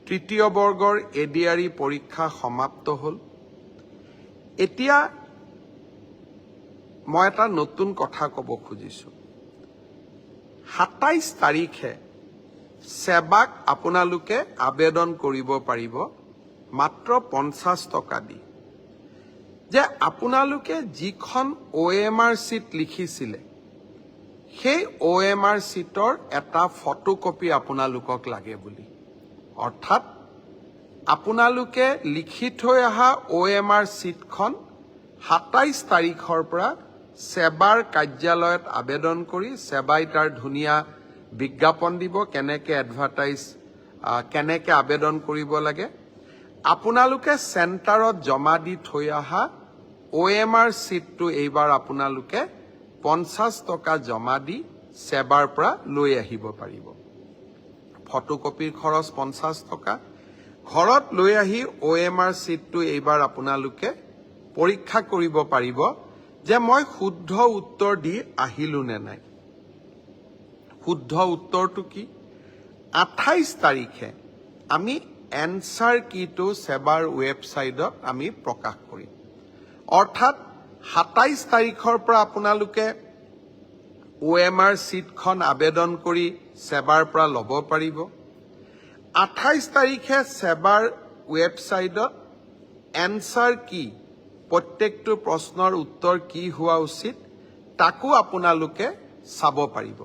তৃতীয় বৰ্গৰ এডিআৰই পৰীক্ষা সমাপ্ত হ'ল। এতিয়া মই এটা নতুন কথা ক'ব খুজিছোঁ। ২৭ তাৰিখে সেৱাক আপোনালোকে আবেদন কৰিব পাৰিব মাত্ৰ 50 টকা দি। যে আপোনালোকে যিখন OMR চিট লিখিছিলে সেই OMR চিটৰ এটা ফটোকপি আপোনালোকক লাগে বুলি। অৰ্থাৎ আপোনালোকে লিখি থৈ অহা OMR চিটখন ২৭ তাৰিখৰ পৰা সেৱাৰ কাৰ্যালয়ত আবেদন কৰি সেৱাই তাৰ ধুনীয়া বিজ্ঞাপন দিব কেনেকৈ এডভাৰটাইজ কেনেকৈ আবেদন কৰিব লাগে। আপোনালোকে চেণ্টাৰত জমা দি থৈ অহা OMR চিটটো এইবাৰ আপোনালোকে 50 টকা জমা দি সেৱাৰ পৰা লৈ আহিব পাৰিব। ফটোকপিৰ খৰচ 50 টকা। ঘৰত লৈ আহি OMR চিটটো এইবাৰ আপোনালোকে পৰীক্ষা কৰিব পাৰিব যে মই শুদ্ধ উত্তৰ দি আহিলো নে নাই। শুদ্ধ উত্তৰটো কি? 28 তাৰিখে আমি এনসাৰ কিটো সেৱাৰ ৱেবছাইটত আমি প্ৰকাশ কৰিম। অৰ্থাৎ 27 তাৰিখৰ পৰা আপোনালোকে OMR চিটখন আবেদন কৰি সেৱাৰ পৰা ল'ব পাৰিব। 28 তাৰিখে সেৱাৰ ৱেবছাইটত এনসাৰ কি প্ৰত্যেকটো প্ৰশ্নৰ উত্তৰ কি হোৱা উচিত তাকো আপোনালোকে চাব পাৰিব।